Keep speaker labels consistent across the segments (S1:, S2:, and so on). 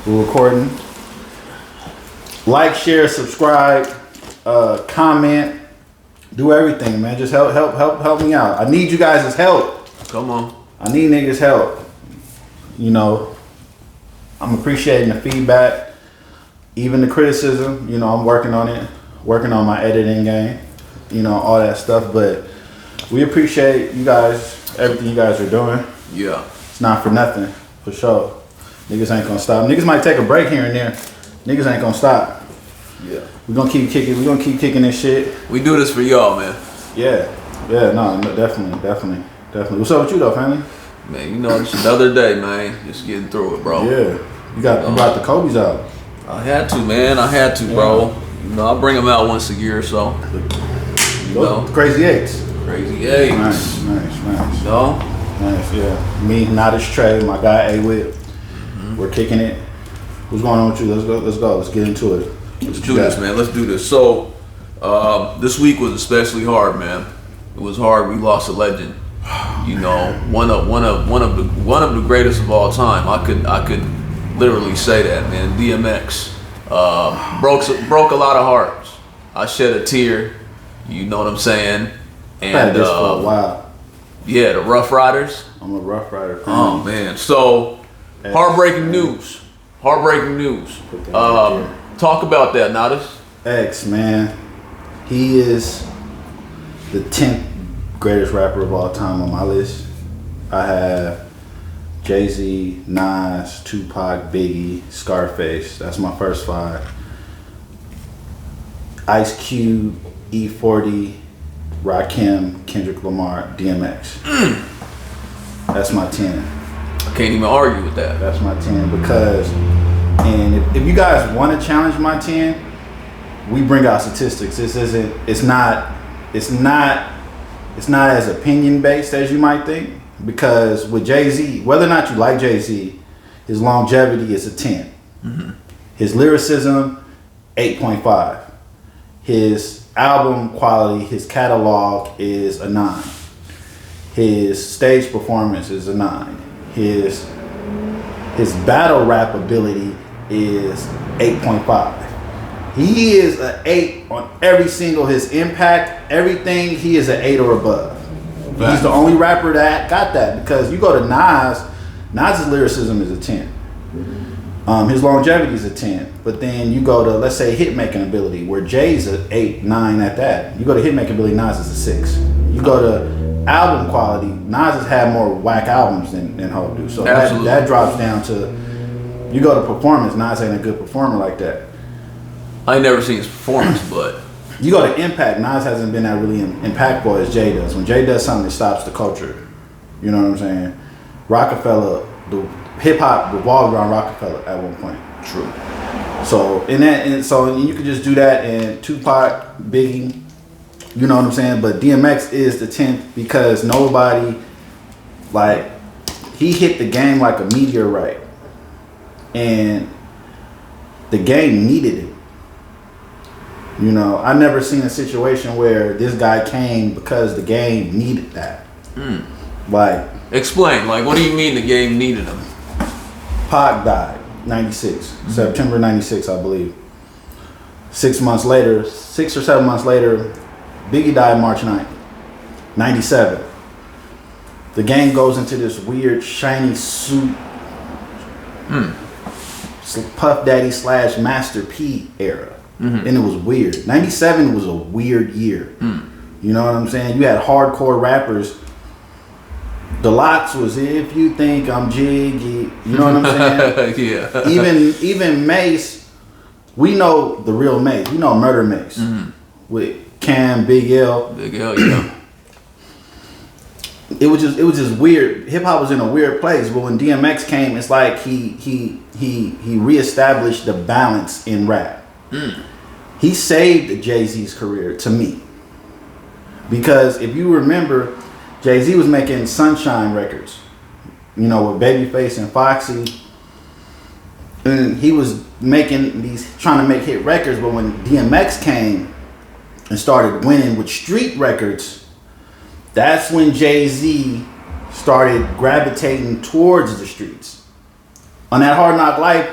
S1: We're recording. Like, share, subscribe, comment, do everything, man. Just help me out. I need you guys' help.
S2: Come on. I
S1: need niggas' help. You know, I'm appreciating the feedback, even the criticism. You know, I'm working on it, working on my editing game, you know, all that stuff. But we appreciate you guys, everything you guys are doing.
S2: Yeah.
S1: It's not for nothing, for sure. Niggas ain't gonna stop. Niggas might take a break here and there. Niggas ain't gonna stop.
S2: Yeah.
S1: We're gonna keep kicking. We're gonna keep kicking this shit.
S2: We do this for y'all, man.
S1: Yeah. Yeah, no, definitely. What's up with you though, family?
S2: Man, you know, it's another day, man. Just getting through it, bro.
S1: Yeah. You brought the Kobe's out.
S2: I had to, man. I had to, bro. You know, I bring them out once a year or so. You know.
S1: Crazy Eights.
S2: Crazy Eights.
S1: Nice.
S2: You know?
S1: Nice, yeah. Me, NOTtus4NOTHIN, my guy A-Whip. We're kicking it. What's going on with you? Let's go. Let's get into it.
S2: Let's do this, man. Let's do this. So, this week was especially hard, man. It was hard. We lost a legend. You know, one of the greatest of all time. I could literally say that, man. DMX broke a lot of hearts. I shed a tear. You know what I'm saying? And
S1: I've had this for a while.
S2: Yeah, the Rough Riders.
S1: I'm a Rough Rider.
S2: Oh man. So heartbreaking news. Talk about that, NOTtus.
S1: X, man. He is the 10th greatest rapper of all time on my list. I have Jay-Z, Nas, Tupac, Biggie, Scarface. That's my first 5. Ice Cube, E40, Rakim, Kendrick Lamar, DMX. That's my 10.
S2: I can't even argue with that.
S1: That's my 10 because, and if you guys want to challenge my 10, we bring out statistics. It's not as opinion based as you might think, because with Jay-Z, whether or not you like Jay-Z, his longevity is a 10.
S2: Mm-hmm.
S1: His lyricism, 8.5. His album quality, his catalog is a 9. His stage performance is a 9. His battle rap ability is 8.5. He is an 8 on every single, his impact, everything, he is an 8 or above. Right. He's the only rapper that got that, because you go to Nas's lyricism is a 10. His longevity is a 10. But then you go to, let's say, hit making ability, where Jay's an 8, 9 at that. You go to hit making ability, Nas is a 6. You go to album quality, Nas has had more whack albums than Ho do. So that drops down to, you go to performance, Nas ain't a good performer like that.
S2: I ain't never seen his performance, but
S1: you go to impact, Nas hasn't been that really impactful as Jay does. When Jay does something, it stops the culture. You know what I'm saying? Rockefeller, the hip hop revolved around Rockefeller at one point.
S2: True.
S1: So you could just do that, and Tupac, Biggie, you know what I'm saying? But DMX is the 10th because nobody, like, he hit the game like a meteorite, and the game needed it. You know, I never seen a situation where this guy came because the game needed that. Like,
S2: explain. Like, what do you mean the game needed him?
S1: Pac died, 96, September 96, I believe. 6 or 7 months later, Biggie died March 9th, 97. The game goes into this weird shiny suit, Puff Daddy / Master P era. And it was weird. 97 was a weird year. You know what I'm saying? You had hardcore rappers. The Lox was If You Think I'm Jiggy. You know what I'm saying?
S2: Yeah.
S1: Even Mace, we know the real Mace. We know Murder Mace. With Cam, Big L.
S2: Yeah.
S1: It was just weird. Hip hop was in a weird place, but when DMX came, it's like he reestablished the balance in rap. He saved Jay-Z's career, to me, because if you remember, Jay-Z was making Sunshine records, you know, with Babyface and Foxy, and he was trying to make hit records. But when DMX came and started winning with street records, that's when Jay-Z started gravitating towards the streets. On that Hard Knock Life,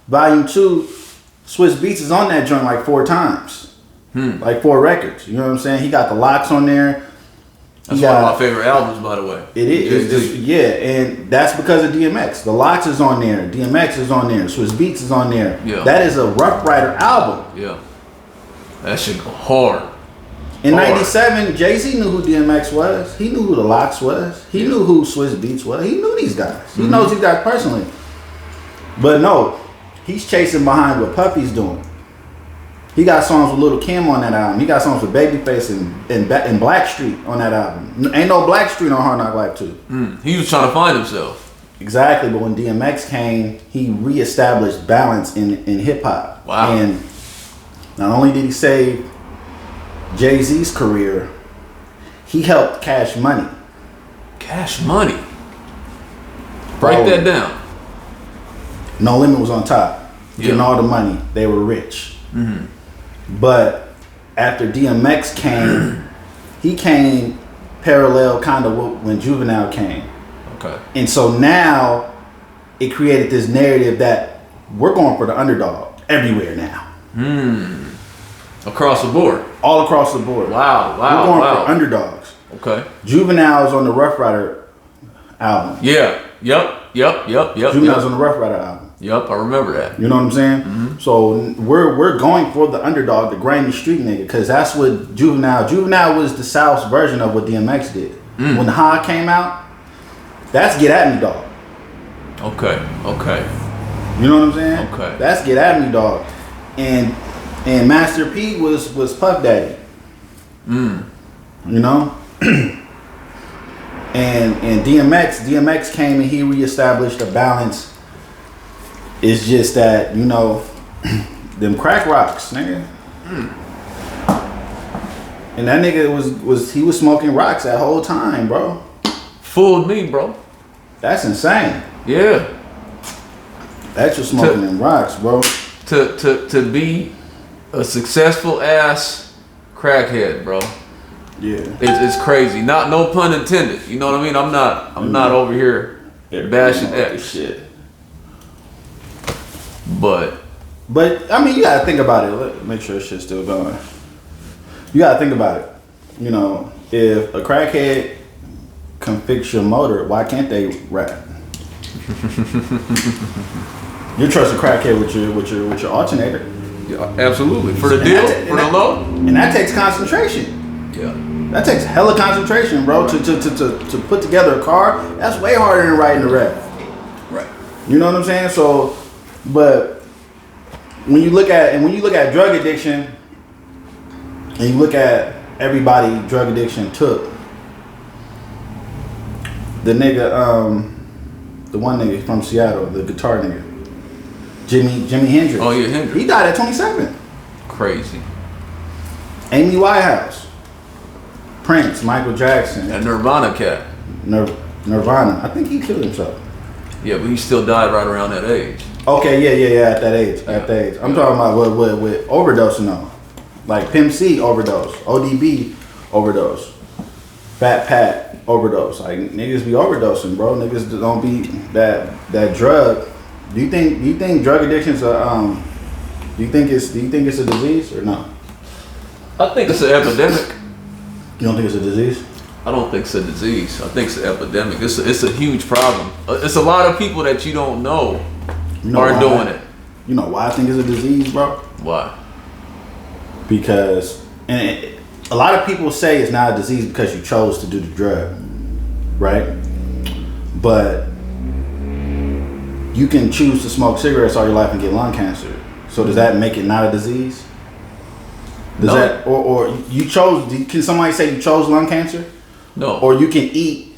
S1: Volume 2, Swiss Beats is on that joint like 4 times. Like 4 records. You know what I'm saying? He got the locks on there.
S2: That's one of my favorite albums, by the way.
S1: It is. Yeah, and that's because of DMX. The locks is on there. DMX is on there. Swiss Beats is on there.
S2: Yeah.
S1: That is a Rough Rider album.
S2: Yeah. That shit go hard.
S1: In 97, Jay-Z knew who DMX was. He knew who the Locks was. He knew who Swiss Beats was. He knew these guys. He knows these guys personally. But no, he's chasing behind what Puffy's doing. He got songs with Lil' Kim on that album. He got songs with Babyface and Blackstreet on that album. Ain't no Blackstreet on Hard Knock Life 2.
S2: He was trying to find himself.
S1: Exactly, but when DMX came, he reestablished balance in hip-hop.
S2: Wow.
S1: And not only did he save Jay-Z's career, he helped Cash Money.
S2: Cash Money. Break that down.
S1: No Limit was on top, getting all the money. They were rich. But after DMX came, he came parallel kind of when Juvenile came.
S2: Okay.
S1: And so now it created this narrative that we're going for the underdog everywhere now.
S2: Across the board.
S1: All across the board.
S2: Wow.
S1: We're going for underdogs.
S2: Okay.
S1: Juvenile's on the Rough Rider album.
S2: Yeah. Yep.
S1: Juvenile's on the Rough Rider album.
S2: Yep, I remember that.
S1: You know what I'm saying? So we're going for the underdog, the grimy street nigga, because that's what Juvenile was the South's version of what DMX did. When Ha came out, that's Get At Me Dog.
S2: Okay.
S1: You know what I'm saying?
S2: Okay.
S1: That's Get At Me Dog. And Master P was Puff Daddy. You know? and DMX came and he reestablished a balance. It's just that, you know, them crack rocks, nigga. And that nigga was smoking rocks that whole time, bro.
S2: Fooled me, bro.
S1: That's insane.
S2: Yeah.
S1: That's just smoking them rocks, bro.
S2: To be a successful ass crackhead, bro.
S1: Yeah.
S2: It's crazy. No pun intended. You know what I mean? I'm not over here bashing X.
S1: Shit.
S2: But
S1: I mean, you gotta think about it. Make sure shit's still going. You gotta think about it. You know, if a crackhead can fix your motor, why can't they rap? You trust a crackhead with your alternator.
S2: yeah, absolutely. For the deal, for the low.
S1: And that takes concentration.
S2: Yeah.
S1: That takes hella concentration, bro. To put together a car, that's way harder than writing the rap.
S2: Right.
S1: You know what I'm saying? So, but when you look at drug addiction, and you look at everybody drug addiction took, the nigga, the one nigga from Seattle, the guitar nigga, Jimi Hendrix.
S2: Oh yeah, Hendrix.
S1: He died at 27.
S2: Crazy.
S1: Amy Winehouse, Prince, Michael Jackson,
S2: That Nirvana cat.
S1: Nirvana. I think he killed himself.
S2: Yeah, but he still died right around that age.
S1: Okay, yeah, at that age. I'm talking about with overdosing though. Like Pimp C overdose, ODB overdose, Fat Pat overdose. Like niggas be overdosing, bro. Niggas don't be that drug. Do you think drug addiction's a do you think it's a disease or no?
S2: I think it's an epidemic.
S1: You don't think it's a disease?
S2: I don't think it's a disease. I think it's an epidemic. It's a huge problem. It's a lot of people that you don't know, are doing it.
S1: You know why I think it's a disease, bro?
S2: Why?
S1: Because a lot of people say it's not a disease because you chose to do the drug, right? But you can choose to smoke cigarettes all your life and get lung cancer. So does that make it not a disease? Does
S2: No.
S1: that or you chose? Can somebody say you chose lung cancer?
S2: No.
S1: Or you can eat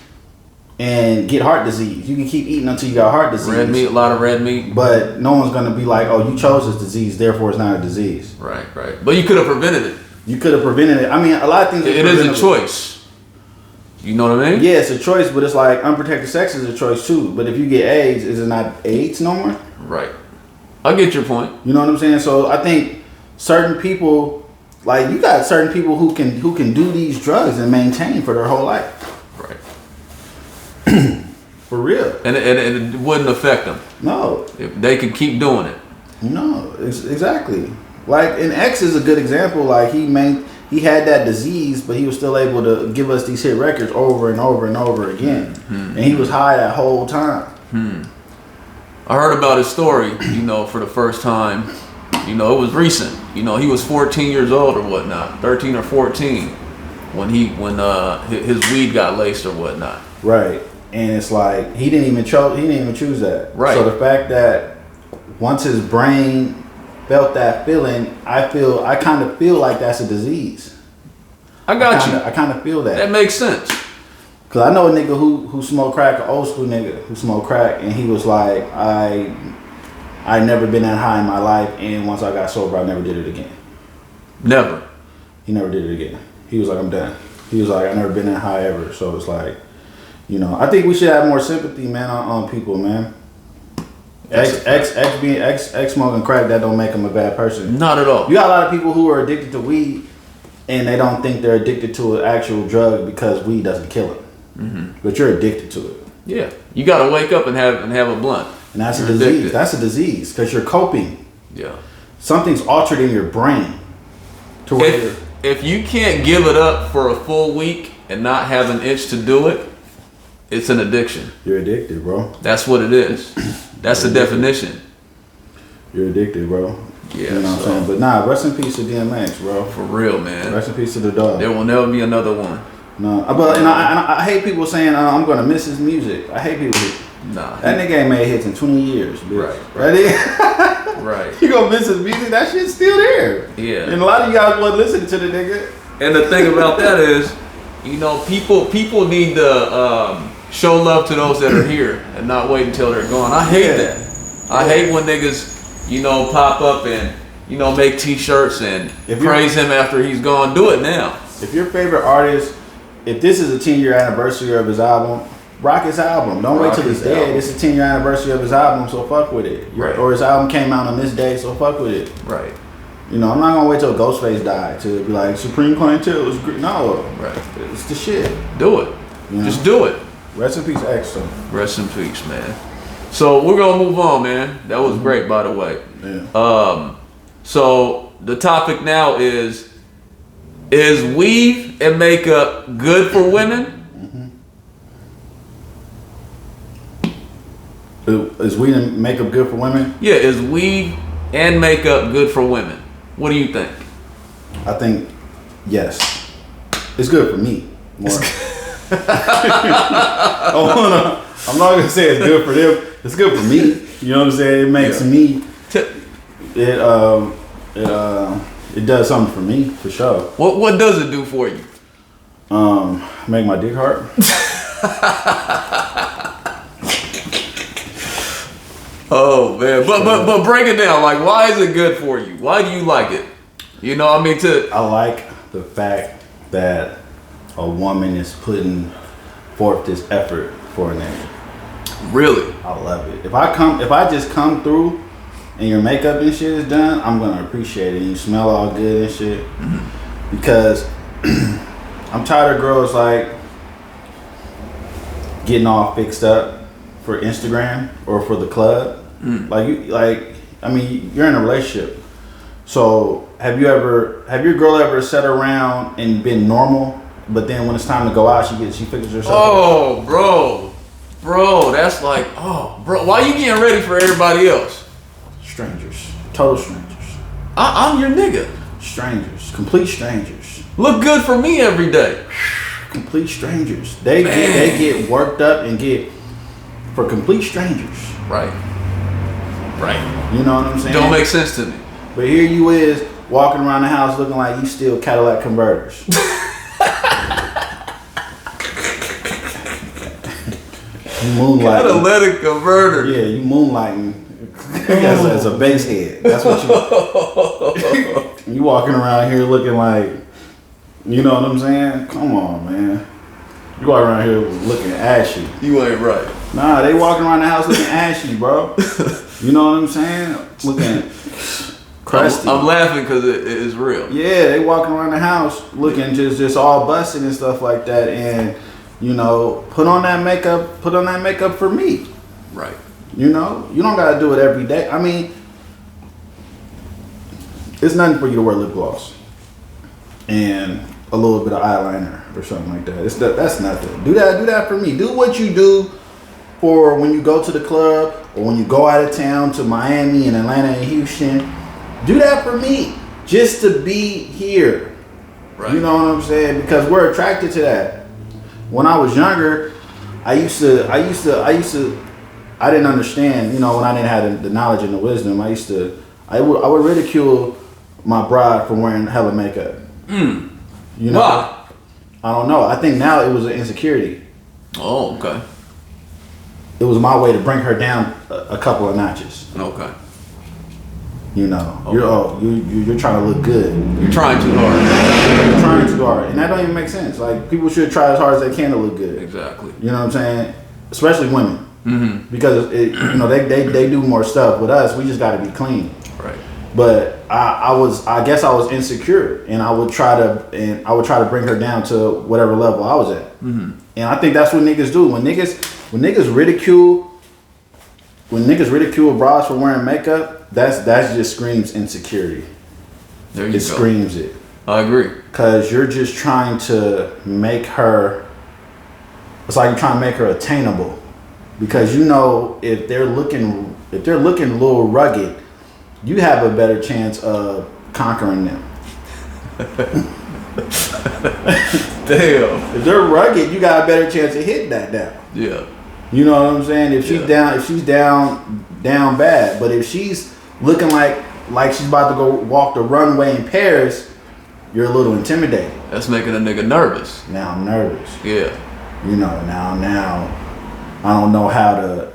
S1: and get heart disease. You can keep eating until you got heart disease.
S2: Red meat, a lot of red meat.
S1: But no one's gonna be like, oh, you chose this disease, therefore it's not a disease.
S2: Right. But you could have prevented it.
S1: You could have prevented it. I mean, a lot of things.
S2: It is a choice. You know what I mean?
S1: Yeah, it's a choice, but it's like unprotected sex is a choice too. But if you get AIDS, is it not AIDS no more?
S2: Right. I get your point.
S1: You know what I'm saying? So I think certain people, like you got certain people who can do these drugs and maintain for their whole life.
S2: Right.
S1: For real.
S2: And it wouldn't affect them.
S1: No.
S2: If they could keep doing it.
S1: No, exactly. Like, and X is a good example. Like, he had that disease, but he was still able to give us these hit records over and over and over again. And he was high that whole time.
S2: I heard about his story, for the first time. It was recent. He was 14 years old or whatnot, 13 or 14, when his weed got laced or whatnot.
S1: Right. And it's like he didn't even choose that.
S2: Right.
S1: So the fact that once his brain felt that feeling, I kind of feel like that's a disease.
S2: I got you.
S1: I kind of feel that.
S2: That makes sense.
S1: Cause I know a nigga who smoked crack, an old school nigga who smoked crack, and he was like, I never been that high in my life, and once I got sober, I never did it again.
S2: Never.
S1: He never did it again. He was like, I'm done. He was like, I never been that high ever. So it's like, I think we should have more sympathy, man, on people, man. X smoking crack, that don't make him a bad person.
S2: Not at all.
S1: You got a lot of people who are addicted to weed, and they don't think they're addicted to an actual drug because weed doesn't kill them. But you're addicted to it.
S2: Yeah, you got to wake up and have a blunt.
S1: And that's a disease. Addicted. That's a disease because you're coping.
S2: Yeah.
S1: Something's altered in your brain. To where
S2: if you can't give it up for a full week and not have an itch to do it, it's an addiction.
S1: You're addicted, bro.
S2: That's what it is. That's the definition.
S1: You're addicted, bro.
S2: Yeah.
S1: You know what I'm saying? But nah, rest in peace to DMX, bro.
S2: For real, man.
S1: Rest in peace to the dog.
S2: There will never be another one.
S1: No, but I hate people saying I'm gonna miss his music. I hate people.
S2: Nah.
S1: That nigga ain't made hits in 20 years, bitch.
S2: Right. Right.
S1: You gonna miss his music? That shit's still there.
S2: Yeah.
S1: And a lot of you guys wasn't listening to the nigga.
S2: And the thing about that is, people need to show love to those that are here and not wait until they're gone. I hate that. I hate when niggas, pop up and, make t-shirts and praise him after he's gone. Do it now.
S1: If your favorite artist, if this is a 10-year anniversary of his album, rock his album. Don't wait till he's dead. It's a 10-year anniversary of his album, so fuck with it.
S2: Right.
S1: Or his album came out on this day, so fuck with it.
S2: Right.
S1: I'm not gonna wait till Ghostface died to be like Supreme Clientele was great. No.
S2: Right.
S1: It's the shit.
S2: Do it. Just do it.
S1: Rest in peace, X. So.
S2: Rest in peace, man. So we're gonna move on, man. That was great, by the way.
S1: Yeah.
S2: So the topic now is weave and makeup good for women?
S1: Is weed and makeup good for women?
S2: Yeah, is weave and makeup good for women? What do you think?
S1: I think yes. It's good for me. More. I'm not gonna say it's good for them. It's good for me. You know what I'm saying? It makes me. It does something for me for sure.
S2: What does it do for you?
S1: Make my dick hard.
S2: Oh man, but break it down. Like, why is it good for you? Why do you like it?
S1: I like the fact that a woman is putting forth this effort for a nigga. Really? I love it. If I just come through and your makeup and shit is done, I'm gonna appreciate it. And you smell all good and shit. Mm-hmm. Because I'm tired of girls like getting all fixed up for Instagram or for the club. You're in a relationship. So have your girl ever sat around and been normal, but then when it's time to go out, she fixes herself?
S2: Oh, bro, that's like, why you getting ready for everybody else?
S1: Strangers, total strangers.
S2: I'm your nigga.
S1: Strangers, complete strangers.
S2: Look good for me every day.
S1: Complete strangers. They get worked up and get for complete strangers.
S2: Right.
S1: You know what I'm saying?
S2: Don't make sense to me.
S1: But here you is walking around the house looking like you steal Cadillac converters. You moonlighting.
S2: Catalytic converter.
S1: Yeah, you moonlighting as a bass head. That's what you walking around here looking like, you know what I'm saying? Come on, man. You walking around here looking ashy.
S2: You ain't right.
S1: Nah, they walking around the house looking ashy, bro. You know what I'm saying? Looking crusty.
S2: I'm laughing because it is real.
S1: Yeah, they walking around the house looking just all busted and stuff like that, and put on that makeup for me.
S2: Right.
S1: You don't gotta do it every day. I mean, It's nothing for you to wear lip gloss and a little bit of eyeliner or something like that. That's nothing. Do that for me. Do what you do for when you go to the club or when you go out of town to Miami and Atlanta and Houston. Do that for me, just to be here. Right. You know what I'm saying? Because we're attracted to that. When I was younger, I didn't understand. You know, when I didn't have the knowledge and the wisdom, I would ridicule my bride for wearing hella makeup. You know,
S2: why?
S1: I don't know. I think now it was an insecurity.
S2: Oh, okay.
S1: It was my way to bring her down a couple of notches.
S2: Okay.
S1: You know,
S2: Okay.
S1: you're trying to look good.
S2: You're trying too hard.
S1: You're trying too hard, and that don't even make sense. Like, people should try as hard as they can to look good.
S2: Exactly.
S1: You know what I'm saying? Especially women, because they do more stuff. With us, we just got to be clean.
S2: Right.
S1: But I guess I was insecure, and I would try to bring her down to whatever level I was at. And I think that's what niggas do when niggas ridicule bras for wearing makeup. That just screams insecurity.
S2: There you go.
S1: It screams it.
S2: I agree.
S1: Cause you're just trying to make her. It's like you're trying to make her attainable, because you know if they're looking a little rugged, you have a better chance of conquering them.
S2: Damn.
S1: If they're rugged, you got a better chance of hitting that down.
S2: Yeah.
S1: You know what I'm saying? If she's down bad, but if she's looking like she's about to go walk the runway in Paris, you're a little intimidated.
S2: That's making a nigga nervous.
S1: Now I'm nervous.
S2: Yeah.
S1: You know, now I don't know how to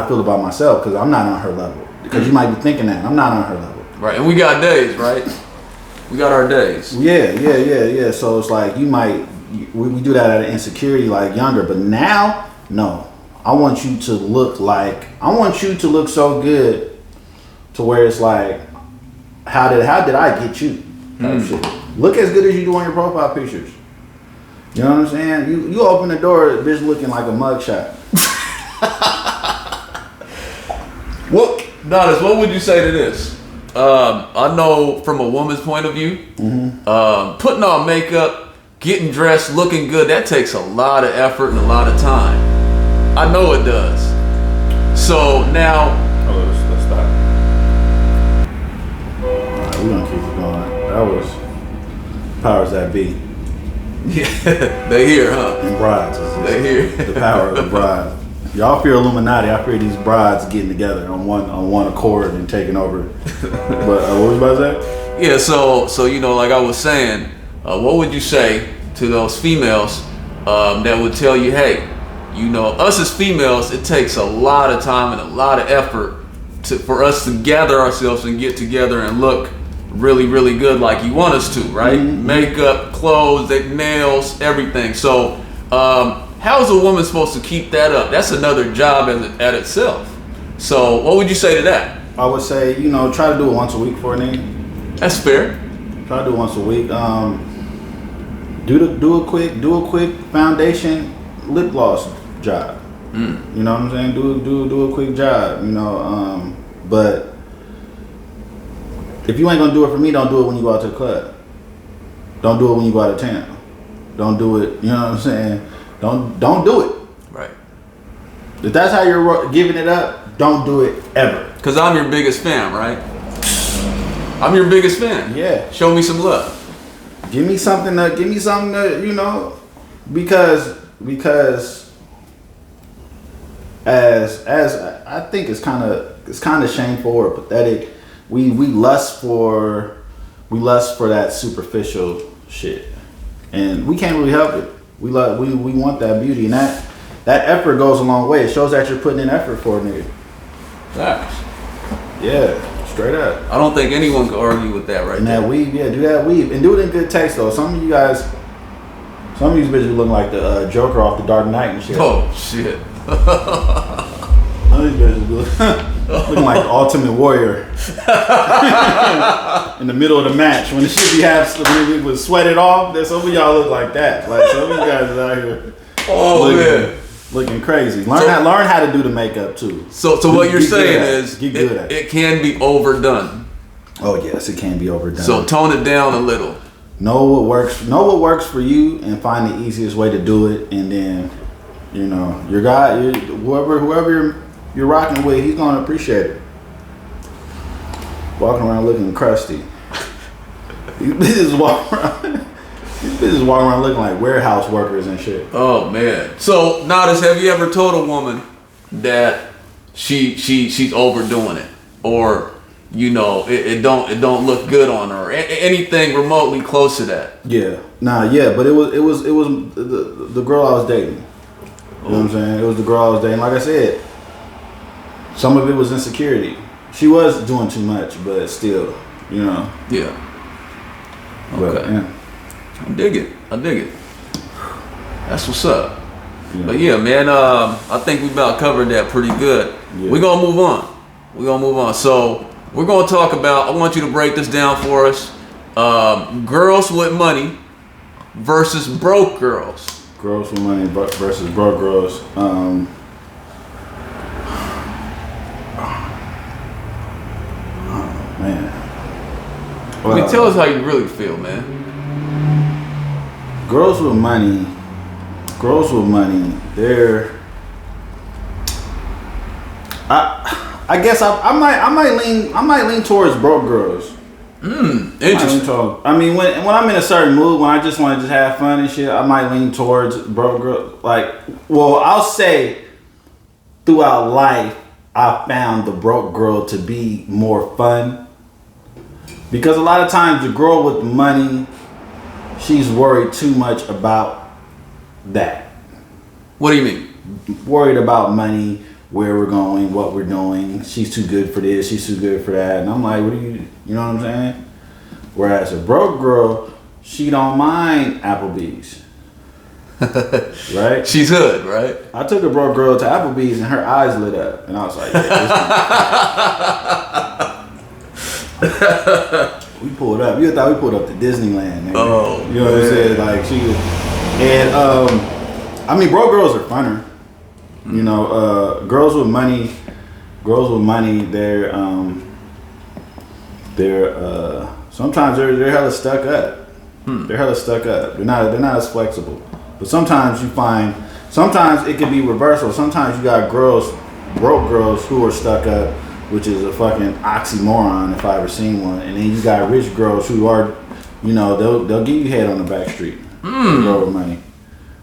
S1: feel about myself, because I'm not on her level. Because you might be thinking that I'm not on her level.
S2: Right, and we got days, right? We got our days.
S1: Yeah. So it's like we do that out of insecurity, like younger, but now, no. I want you to look so good to where it's like, how did I get you? Type shit. Look as good as you do on your profile pictures. You know what I'm saying? You open the door, bitch looking like a mugshot.
S2: NOTtus, what would you say to this? I know from a woman's point of view, putting on makeup, getting dressed, looking good, that takes a lot of effort and a lot of time. I know it does. So now...
S1: let's stop. Alright, we're going to keep it going. That was powers that be.
S2: Yeah, they here, huh?
S1: And brides.
S2: They here.
S1: The power of the bride. Y'all fear Illuminati. I fear these brides getting together on one accord and taking over. But what was you about to say?
S2: Yeah, so you know, like I was saying, what would you say to those females that would tell you, hey, you know, us as females, it takes a lot of time and a lot of effort for us to gather ourselves and get together and look really, really good like you want us to, right? Makeup, clothes, nails, everything. So how is a woman supposed to keep that up? That's another job at itself. So what would you say to that?
S1: I would say, you know, try to do it once a week for a nigga.
S2: That's fair.
S1: Try to do it once a week. Do a quick foundation lip gloss job. You know what I'm saying? Do a quick job. You know, but if you ain't gonna do it for me, don't do it when you go out to the club. Don't do it when you go out of town. Don't do it. You know what I'm saying? Don't do it.
S2: Right.
S1: If that's how you're giving it up, don't do it ever.
S2: Cause I'm your biggest fan, right? I'm your biggest fan.
S1: Yeah.
S2: Show me some love.
S1: Give me something to, you know, because as I think it's kind of shameful or pathetic. We lust for that superficial shit, and we can't really help it. We want that beauty, and that effort goes a long way. It shows that you're putting in effort for a nigga.
S2: Facts.
S1: Yeah, straight up.
S2: I don't think anyone can argue with that, right?
S1: And that weave, yeah, do that weave, and do it in good taste though. Some of these bitches look like the Joker off the Dark Knight and shit.
S2: Oh shit.
S1: Some of these bitches looking like the Ultimate Warrior in the middle of the match when the shit be half, when it was sweated off. That some of y'all look like that. Like some of you guys is out here. Looking crazy. Learn how to do the makeup too.
S2: So what you're saying is
S1: get good at it.
S2: It can be overdone.
S1: Oh yes, it can be overdone.
S2: So tone it down a little.
S1: Know what works. Know what works for you, and find the easiest way to do it. And then, your guy, whoever you're rocking with, he's gonna appreciate it. Walking around looking crusty. These bitches walking around looking like warehouse workers and shit.
S2: Oh man. So NOTtus, have you ever told a woman that she's overdoing it, or it don't look good on her, anything remotely close to that?
S1: Yeah. But it was the girl I was dating. You know what I'm saying? It was the girl I was dating. Like I said, some of it was insecurity. She was doing too much, but still,
S2: Yeah. Okay.
S1: Yeah.
S2: I dig it. That's what's up.
S1: Yeah.
S2: But yeah, man, I think we about covered that pretty good.
S1: Yeah.
S2: We're gonna move on. So we're gonna talk about, I want you to break this down for us. Girls with money versus broke girls.
S1: Girls with money versus broke girls. Man. Well,
S2: Tell us how you really feel, man.
S1: Girls with money, they're. I guess I might lean towards broke girls.
S2: Interesting.
S1: I mean, when I'm in a certain mood, when I just want to have fun and shit, I might lean towards broke girls. I'll say throughout life, I found the broke girl to be more fun. Because a lot of times the girl with the money, she's worried too much about that.
S2: What do you mean?
S1: Worried about money, where we're going, what we're doing. She's too good for this, she's too good for that. And I'm like, you know what I'm saying? Whereas a broke girl, she don't mind Applebee's. Right?
S2: She's hood, right?
S1: I took a broke girl to Applebee's and her eyes lit up. And I was like, we pulled up. You thought we pulled up to Disneyland, nigga.
S2: Oh,
S1: you know what I'm saying? Like she was, and I mean, broke girls are funner. Girls with money, they're sometimes they're hella stuck up. They're hella stuck up. They're not as flexible. But sometimes sometimes it can be reversal. Sometimes you got broke girls who are stuck up, which is a fucking oxymoron if I ever seen one. And then you got rich girls who are, they'll give you head on the back street. Girl with money.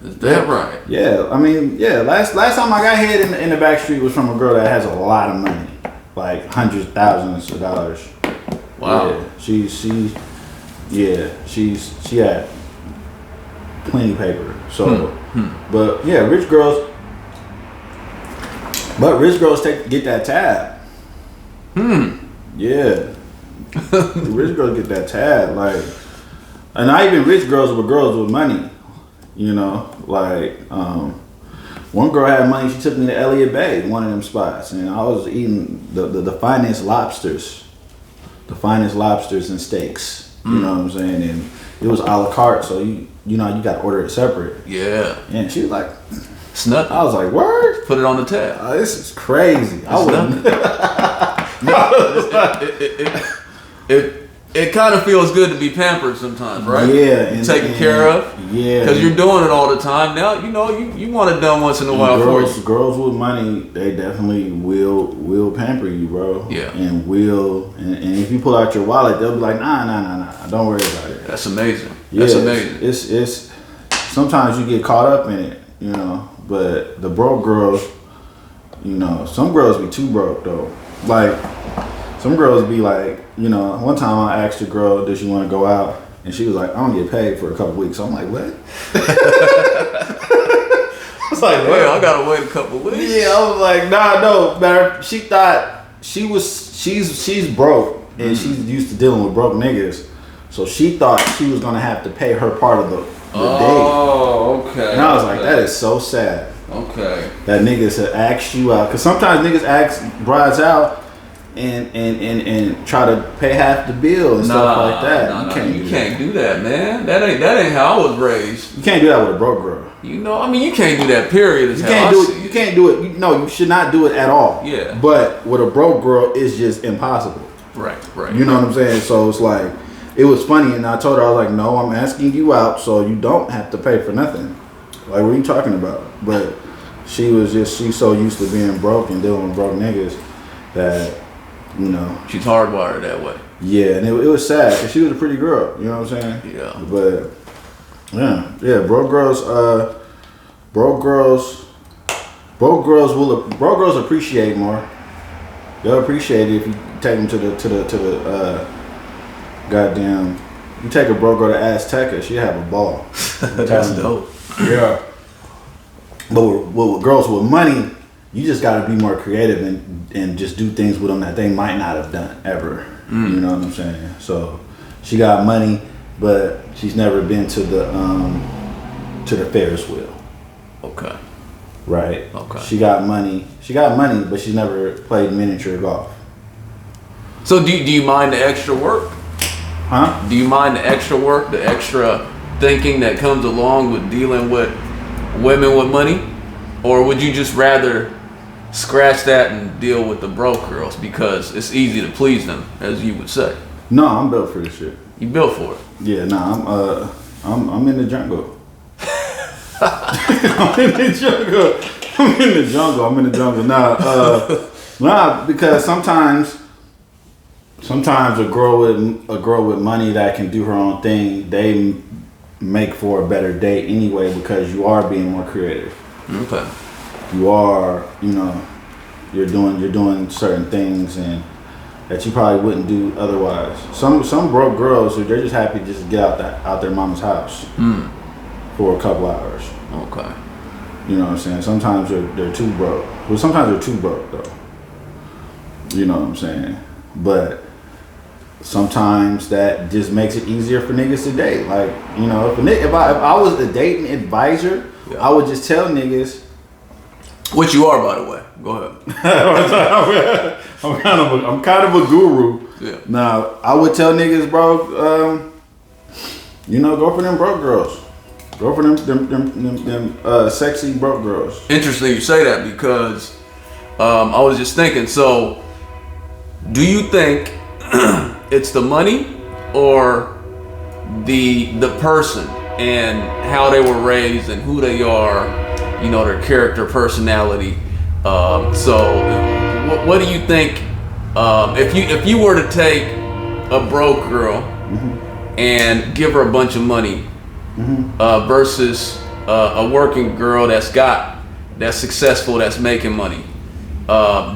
S2: Is that right?
S1: Yeah, I mean, yeah. Last time I got head in the back street was from a girl that has a lot of money, like hundreds, thousands of dollars.
S2: Wow.
S1: Yeah, she had plenty paper. So, but yeah, rich girls get that tab. Yeah, the rich girls get that tab, and not even rich girls, but girls with money. One girl had money. She took me to Elliott Bay, one of them spots, and I was eating the finest lobsters, and steaks. You know what I'm saying? And it was a la carte, so you got to order it separate.
S2: Yeah.
S1: And she was like,
S2: "It's nothing."
S1: I was like, "Word."
S2: Put it on the tab.
S1: This is crazy.
S2: It kind of feels good to be pampered sometimes, right?
S1: Yeah, and
S2: taken care of.
S1: Yeah,
S2: because you're doing it all the time. Now you want it done once in a while.
S1: Girls with money, they definitely will pamper you, bro.
S2: Yeah,
S1: and if you pull out your wallet, they'll be like, nah, don't worry about it.
S2: That's amazing. That's amazing.
S1: It's sometimes you get caught up in it, But the broke girls, some girls be too broke though. Like some girls be like, one time I asked a girl, does she want to go out? And she was like, I don't get paid for a couple weeks. So I'm like, what? I was like,
S2: well, I gotta wait a couple weeks.
S1: Yeah, I was like, no, matter. She thought she's broke and she's used to dealing with broke niggas. So she thought she was gonna have to pay her part of the date.
S2: Oh, okay.
S1: And I was like, that is so sad.
S2: Okay.
S1: That niggas had asked you out. Cause sometimes niggas ask brides out and try to pay half the bill and stuff like that.
S2: You can't do that, man. That ain't how I was raised.
S1: You can't do that with a broke girl.
S2: You can't do that. Period.
S1: You can't do it. You should not do it at all.
S2: Yeah.
S1: But with a broke girl, it's just impossible.
S2: Right.
S1: You know what I'm saying? So it's like, it was funny, and I told her, I was like, no, I'm asking you out so you don't have to pay for nothing. Like, what are you talking about? But she's so used to being broke and dealing with broke niggas that, you know.
S2: She's hardwired that way.
S1: Yeah, and it was sad, because she was a pretty girl, you know what I'm saying?
S2: Yeah.
S1: But, yeah, broke girls appreciate more. They'll appreciate it if you take them to the goddamn. You take a broke girl to Azteca, she have a ball.
S2: That's dope.
S1: Yeah. But with girls with money, you just got to be more creative and just do things with them that they might not have done ever. You know what I'm saying? So she got money, but she's never been to the Ferris wheel.
S2: Okay.
S1: Right.
S2: Okay.
S1: She got money, but she's never played miniature golf.
S2: So do you mind the extra work?
S1: Huh?
S2: Do you mind the extra work, the extra thinking that comes along with dealing with women with money? Or would you just rather scratch that and deal with the broke girls because it's easy to please them, as you would say?
S1: No, I'm built for this shit.
S2: You built for it?
S1: Yeah, I'm in the jungle. I'm in the jungle. Nah, because sometimes a girl with money that can do her own thing, they make for a better date anyway, because you are being more creative.
S2: Okay.
S1: You are, you're doing certain things and that you probably wouldn't do otherwise. Some broke girls, they're just happy to just get out their mama's house for a couple hours.
S2: Okay.
S1: You know what I'm saying? Sometimes they're too broke. Well, sometimes they're too broke though. You know what I'm saying? But sometimes that just makes it easier for niggas to date. Like, if I was a dating advisor, I would just tell niggas.
S2: What you are, by the way. Go ahead.
S1: I'm kind of a guru.
S2: Yeah.
S1: Now, I would tell niggas, bro, go for them broke girls. Go for them sexy broke girls.
S2: Interesting you say that, because I was just thinking, so do you think it's the money or the person and how they were raised and who they are, their character, personality? So what do you think, if you were to take a broke girl and give her a bunch of money versus a working girl that's successful, that's making money,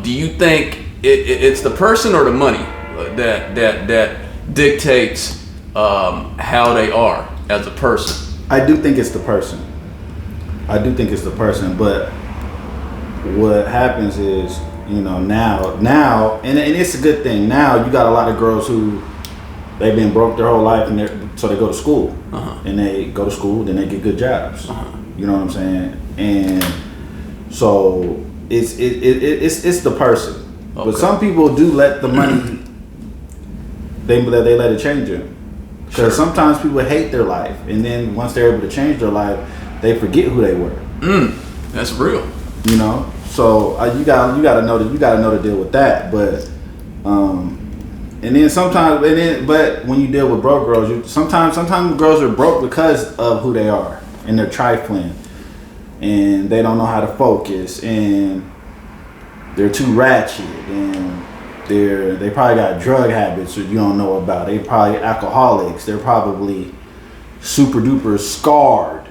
S2: do you think it's the person or the money that dictates how they are as a person?
S1: I do think it's the person. But what happens is, now, and it's a good thing. Now you got a lot of girls who they've been broke their whole life, and so they go to school, and they go to school, then they get good jobs. You know what I'm saying? And so it's the person. Okay. But some people do let the money they let it change them, because sometimes people hate their life, and then once they're able to change their life, they forget who they were.
S2: That's real.
S1: So you gotta know to deal with that. But but when you deal with broke girls, sometimes girls are broke because of who they are, and they're trifling, and they don't know how to focus, and they're too ratchet, and they probably got drug habits that you don't know about. They probably alcoholics. They're probably super duper scarred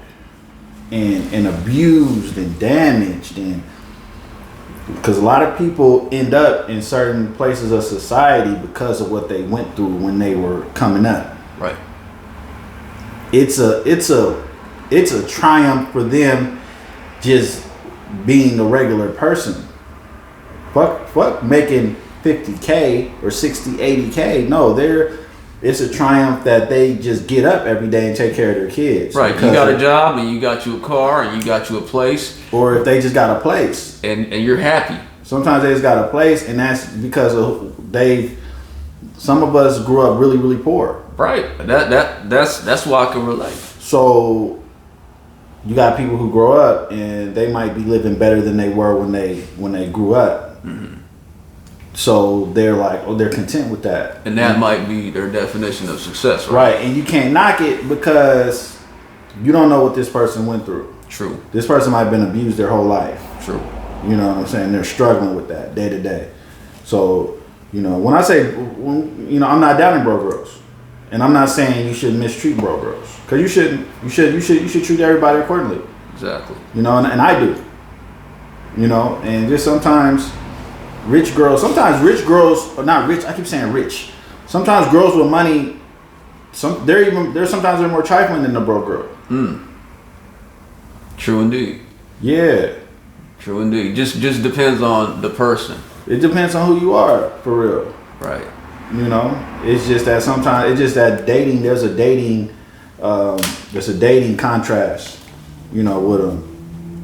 S1: and abused and damaged, and because a lot of people end up in certain places of society because of what they went through when they were coming up.
S2: Right.
S1: It's a triumph for them just being a regular person. Fuck making 50K or 60, 80K. No, it's a triumph that they just get up every day and take care of their kids.
S2: Right. You got a job, and you got you a car, and you got you a place.
S1: Or if they just got a place.
S2: And you're happy.
S1: Sometimes they just got a place, and that's because some of us grew up really, really poor.
S2: Right. That's why I can relate.
S1: So you got people who grow up and they might be living better than they were when they grew up. So they're like, oh, they're content with that.
S2: And that might be their definition of success, right?
S1: Right, and you can't knock it because you don't know what this person went through.
S2: True.
S1: This person might have been abused their whole life.
S2: True.
S1: You know what I'm saying? They're struggling with that day to day. So, you know, when I say, you know, I'm not doubting bro girls, and I'm not saying you should mistreat bro girls, because you shouldn't. You should treat everybody accordingly.
S2: Exactly.
S1: You know, and I do. You know, and just sometimes rich girls, or not rich. I keep saying rich. Sometimes girls with money, sometimes they're more trifling than the broke girl.
S2: True indeed.
S1: Yeah.
S2: True indeed. Just depends on the person.
S1: It depends on who you are, for real.
S2: Right.
S1: You know, it's just that sometimes it's just that dating. There's a dating contrast. You know, with them,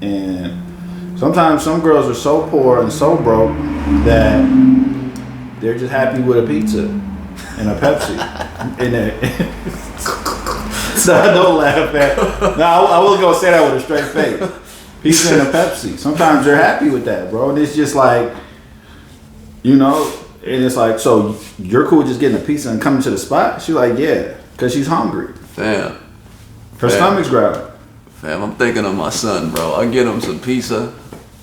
S1: and sometimes some girls are so poor and so broke that they're just happy with a pizza and a Pepsi. So I don't laugh at. No, I wasn't gonna say that with a straight face. Pizza and a Pepsi. Sometimes they're happy with that, bro. And it's just like, you know, and it's like, so you're cool with just getting a pizza and coming to the spot? She's like, yeah, because she's hungry.
S2: Fam.
S1: Her stomach's growling.
S2: Fam, I'm thinking of my son, bro. I get him some pizza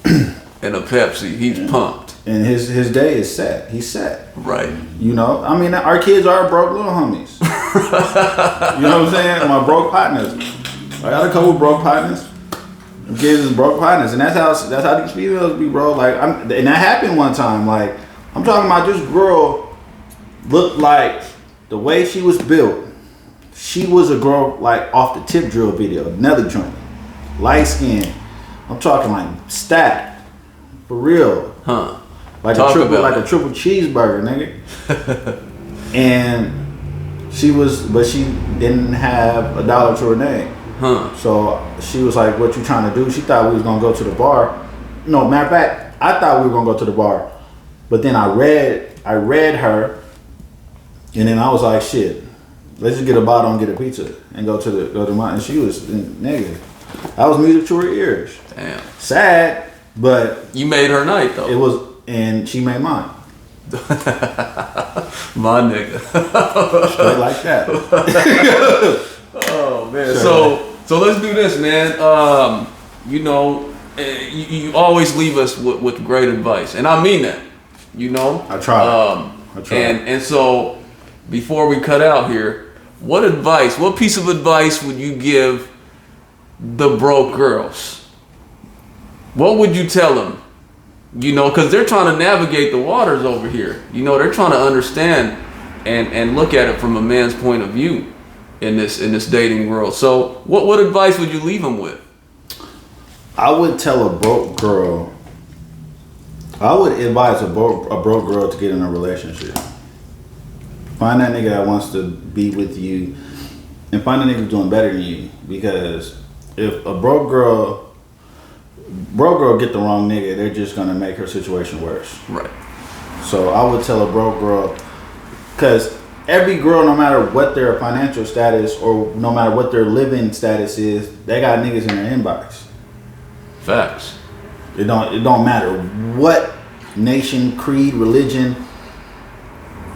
S2: and a Pepsi. He's pumped. And
S1: his day is set. He's set.
S2: Right.
S1: You know, I mean, our kids are broke little homies. You know what I'm saying? My broke partners. I got a couple broke partners. Kids is broke partners, and that's how these females be, bro. Like, and that happened one time. Like, I'm talking about this girl looked like the way she was built. She was a girl like off the Tip Drill video, another joint, light skin. I'm talking like stacked, for real.
S2: Huh?
S1: Like a triple cheeseburger, nigga. And she didn't have a dollar to her name.
S2: Huh.
S1: So she was like, what you trying to do? She thought we was going to go to the bar. No, matter of fact, I thought we were going to go to the bar. But then I read her, and then I was like, shit, let's just get a bottle and get a pizza and go to mine. And she was, nigga, that was music to her ears.
S2: Damn.
S1: Sad, but
S2: you made her night, though.
S1: It was, and she made mine.
S2: My nigga.
S1: Straight like that.
S2: Oh, man. So let's do this, man. You know, you always leave us with great advice, and I mean that. You know,
S1: I try.
S2: And so before we cut out here, what piece of advice would you give the broke girls? What would you tell them? You know, because they're trying to navigate the waters over here. You know, they're trying to understand and look at it from a man's point of view in this dating world. So what advice would you leave them with?
S1: I would tell a broke girl, I would advise a broke girl to get in a relationship. Find that nigga that wants to be with you, and find a nigga who's doing better than you. Because if a broke girl get the wrong nigga, they're just gonna make her situation worse.
S2: Right.
S1: So I would tell a broke girl, because every girl, no matter what their financial status or no matter what their living status is, they got niggas in their inbox.
S2: Facts.
S1: It don't matter what nation, creed, religion,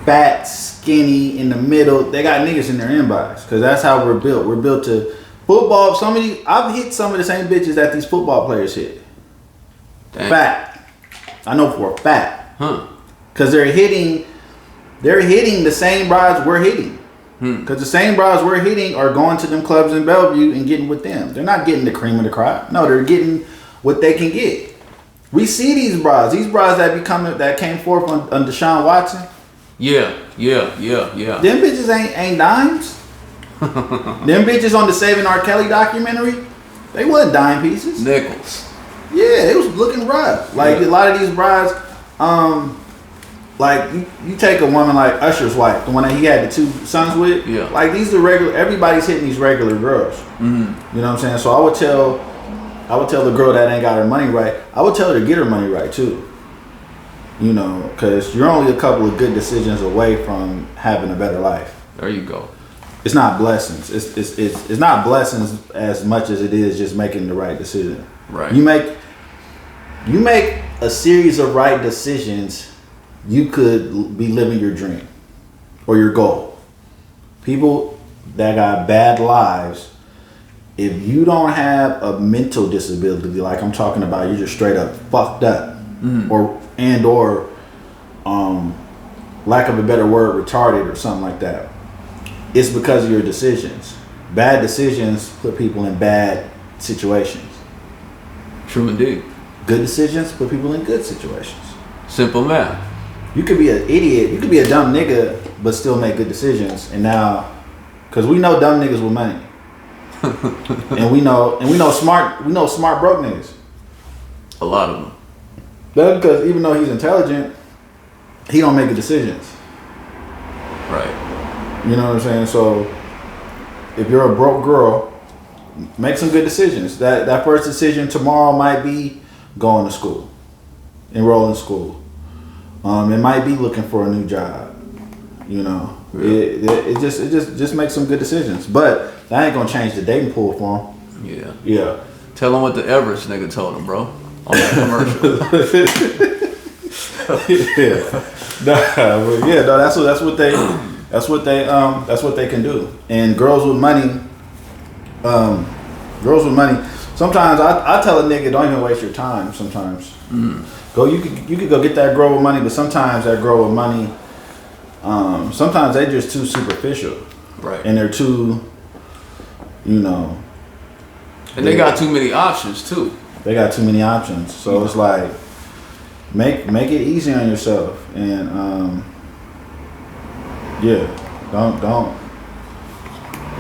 S1: fat, skinny, in the middle, they got niggas in their inbox. Because that's how we're built. We're built to football. I've hit some of the same bitches that these football players hit.
S2: Dang.
S1: Fact. I know for a fact.
S2: Huh.
S1: Because they're hitting the same brides we're hitting. Because the same brides we're hitting are going to them clubs in Bellevue and getting with them. They're not getting the cream of the crop. No, they're getting what they can get. We see these brides that came forth on Deshaun Watson.
S2: Yeah.
S1: Them bitches ain't dimes. Them bitches on the Saving R. Kelly documentary, they wasn't dime pieces.
S2: Nickels.
S1: Yeah, it was looking rough. Like a lot of these brides, like you take a woman like Usher's wife, the one that he had the two sons with.
S2: Yeah.
S1: Like these are regular. Everybody's hitting these regular girls.
S2: Mm-hmm.
S1: You know what I'm saying? So I would tell the girl that ain't got her money right. I would tell her to get her money right too. You know, because you're only a couple of good decisions away from having a better life.
S2: There you go.
S1: It's not blessings. It's not blessings as much as it is just making the right decision.
S2: Right.
S1: You make a series of right decisions you could be living your dream or your goal. People that got bad lives, if you don't have a mental disability, like I'm talking about, you're just straight up fucked up, or lack of a better word, retarded or something like that. It's because of your decisions. Bad decisions put people in bad situations.
S2: True indeed.
S1: Good decisions put people in good situations.
S2: Simple math.
S1: You could be an idiot, you could be a dumb nigga, but still make good decisions. And now, because we know dumb niggas with money. and we know smart broke niggas.
S2: A lot of them.
S1: That's because even though he's intelligent, he don't make good decisions.
S2: Right.
S1: You know what I'm saying? So if you're a broke girl, make some good decisions. That first decision tomorrow might be going to school, enroll in school. It might be looking for a new job. You know, it just makes some good decisions. But that ain't gonna change the dating pool for him. Yeah.
S2: Tell him what the Everest nigga told him, bro, on that commercial. That's what they can do. And girls with money. Sometimes I tell a nigga, don't even waste your time. Sometimes you could go get that girl with money, but sometimes that girl with money, sometimes they just too superficial, right? And
S1: they're too,
S2: and they got too many options too.
S1: They got too many options, so it's like make it easy on yourself, and don't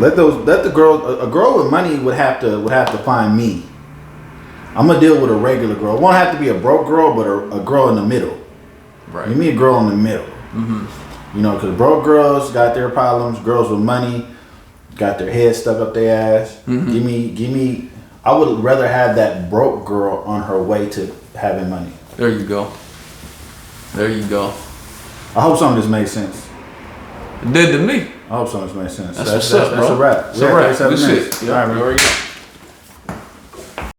S1: let the girl. A girl with money would have to find me. I'm gonna deal with a regular girl. It won't have to be a broke girl, but a girl in the middle.
S2: Right.
S1: Give me a girl in the middle. Mm-hmm. You know, because broke girls got their problems. Girls with money got their head stuck up their ass. Mm-hmm. Give me. I would rather have that broke girl on her way to having money.
S2: There you go.
S1: I hope some of this makes sense.
S2: It did to me.
S1: I hope some of this makes sense.
S2: That's what's up, bro.
S1: That's a wrap.
S2: It's a wrap. Good shit.
S1: All right, man.